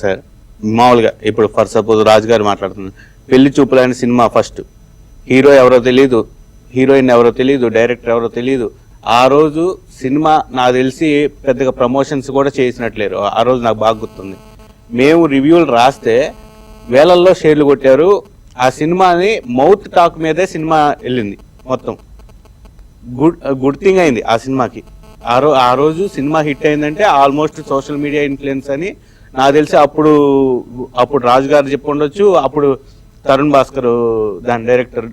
Sir మామూలుగా ఇప్పుడు for suppose రాజు గారు మాట్లాడుతున్నారు, పెళ్లి చూపులైన సినిమా ఫస్ట్ హీరో ఎవరో తెలియదు, హీరోయిన్ ఎవరో తెలియదు, డైరెక్టర్ ఎవరో తెలియదు. ఆ రోజు సినిమా నాకు తెలిసి పెద్దగా ప్రమోషన్స్ కూడా చేసినట్లేరు. ఆ రోజు నాకు బాగా గుర్తుంది. మేము రివ్యూలు రాస్తే వేలల్లో షేర్లు కొట్టారు. ఆ సినిమాని మౌత్ టాక్ మీదే సినిమా వెళ్ళింది మొత్తం. గుడ్ థింగ్ అయింది ఆ సినిమాకి. ఆ రోజు సినిమా హిట్ అయిందంటే ఆల్మోస్ట్ సోషల్ మీడియా ఇన్ఫ్లుయెన్స్ అని నాకు తెలిసి అప్పుడు రాజు గారు చెప్పి ఉండొచ్చు, అప్పుడు తరుణ్ భాస్కర్ దాని డైరెక్టర్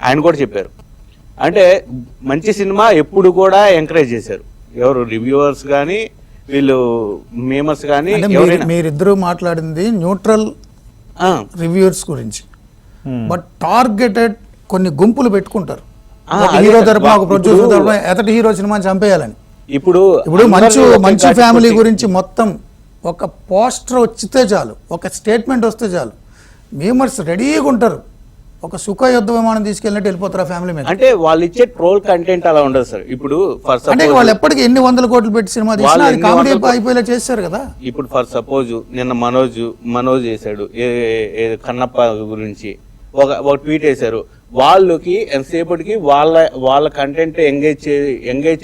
ఆయన కూడా చెప్పారు. అంటే మంచి సినిమా ఎప్పుడు కూడా ఎంకరేజ్ చేశారు. ఎవరు రివ్యూవర్స్ కానీ వీళ్ళు మేమర్స్ కానీ. మీరిద్దరూ మాట్లాడింది న్యూట్రల్ రివ్యూవర్స్ గురించి, బట్ టార్గెటెడ్ కొన్ని గుంపులు పెట్టుకుంటారు. హీరో తరపున ఒక ప్రొడ్యూసర్ తరపున ఎతటి హీరో సినిమాని చంపేయాలని. ఇప్పుడు మంచి ఫ్యామిలీ గురించి మొత్తం ఒక పోస్టర్ వచ్చితే చాలు, ఒక స్టేట్మెంట్ వస్తే చాలు, మేమర్స్ రెడీగా ఉంటారు. ఒక సుఖ యుద్ధ విమానం తీసుకెళ్ళినట్టు వెళ్ళిపోతారు ఆ ఫ్యామిలీ మీద. అంటే వాళ్ళు ఇచ్చే ట్రోల్ కంటెంట్ అలా ఉండదు సార్. ఇప్పుడు అంటే వాళ్ళు ఎప్పటికీ ఎన్ని వందల కోట్లు పెట్టి సినిమా తీసినా అది కామెడీ అయిపోయేలా చేస్తారు కదా. ఇప్పుడు ఫర్ సపోజ్ నిన్న మనోజ్ చేశాడు కన్నప్ప గురించి ఒక ట్వీట్ వేశారు. వాళ్ళకి ఎంతసేపటికి వాళ్ళ కంటెంట్ ఎంగేజ్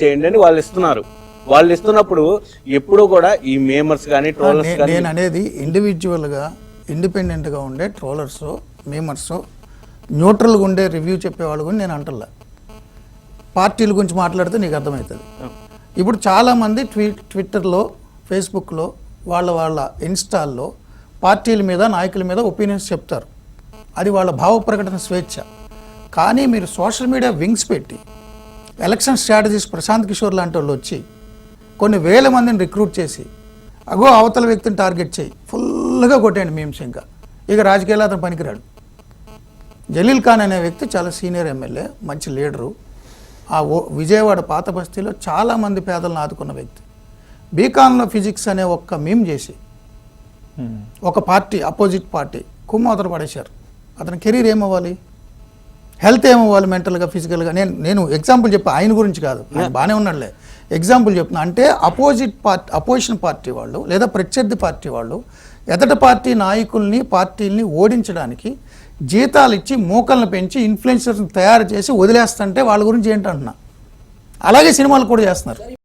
చేయండి అని వాళ్ళు ఇస్తున్నారు. వాళ్ళు ఇస్తున్నప్పుడు ఎప్పుడూ కూడా ఈ మేమర్స్ కానీ ట్రోలర్స్ కానీ, నేను అనేది ఇండివిజువల్గా ఇండిపెండెంట్గా ఉండే ట్రోలర్స్ మేమర్స్ న్యూట్రల్గా ఉండే రివ్యూ చెప్పేవాళ్ళు కూడా నేను అంటల్లా. పార్టీల గురించి మాట్లాడితే నీకు అర్థమవుతుంది. ఇప్పుడు చాలామంది ట్విట్టర్లో ఫేస్బుక్లో వాళ్ళ ఇన్స్టాల్లో పార్టీల మీద నాయకుల మీద ఒపీనియన్స్ చెప్తారు. అది వాళ్ళ భావ ప్రకటన స్వేచ్ఛ. కానీ మీరు సోషల్ మీడియా వింగ్స్ పెట్టి ఎలక్షన్ స్ట్రాటజీస్ ప్రశాంత్ కిషోర్ లాంటి వాళ్ళు వచ్చి కొన్ని వేల మందిని రిక్రూట్ చేసి అగో అవతల వ్యక్తిని టార్గెట్ చేయి ఫుల్గా కొట్టేయండి మేమ్స్. ఇక రాజకీయాలు అతను పనికిరాడు. జలీల్ ఖాన్ అనే వ్యక్తి చాలా సీనియర్ ఎమ్మెల్యే, మంచి లీడరు. విజయవాడ పాత బస్తీలో చాలామంది పేదలను ఆదుకున్న వ్యక్తి. బీకాన్లో ఫిజిక్స్ అనే ఒక్క మీమ్ చేసి ఒక పార్టీ అపోజిట్ పార్టీ కుమ్మతను పడేశారు. అతని కెరీర్ ఏమవ్వాలి, హెల్త్ ఏమవ్వాలి, మెంటల్గా ఫిజికల్గా. నేను ఎగ్జాంపుల్ చెప్పా, ఆయన గురించి కాదు, ఆయన బాగానే ఉన్నాడులే, ఎగ్జాంపుల్ చెప్తున్నా. అంటే అపోజిషన్ పార్టీ వాళ్ళు లేదా ప్రత్యర్థి పార్టీ వాళ్ళు ఎదటి పార్టీ నాయకుల్ని పార్టీల్ని ఓడించడానికి జీతాలు ఇచ్చి మూకలను పెంచి ఇన్ఫ్లుయెన్సర్స్ని తయారు చేసి వదిలేస్తుంటే వాళ్ళ గురించి ఏంటంటున్నా. అలాగే సినిమాలు కూడా చేస్తున్నారు.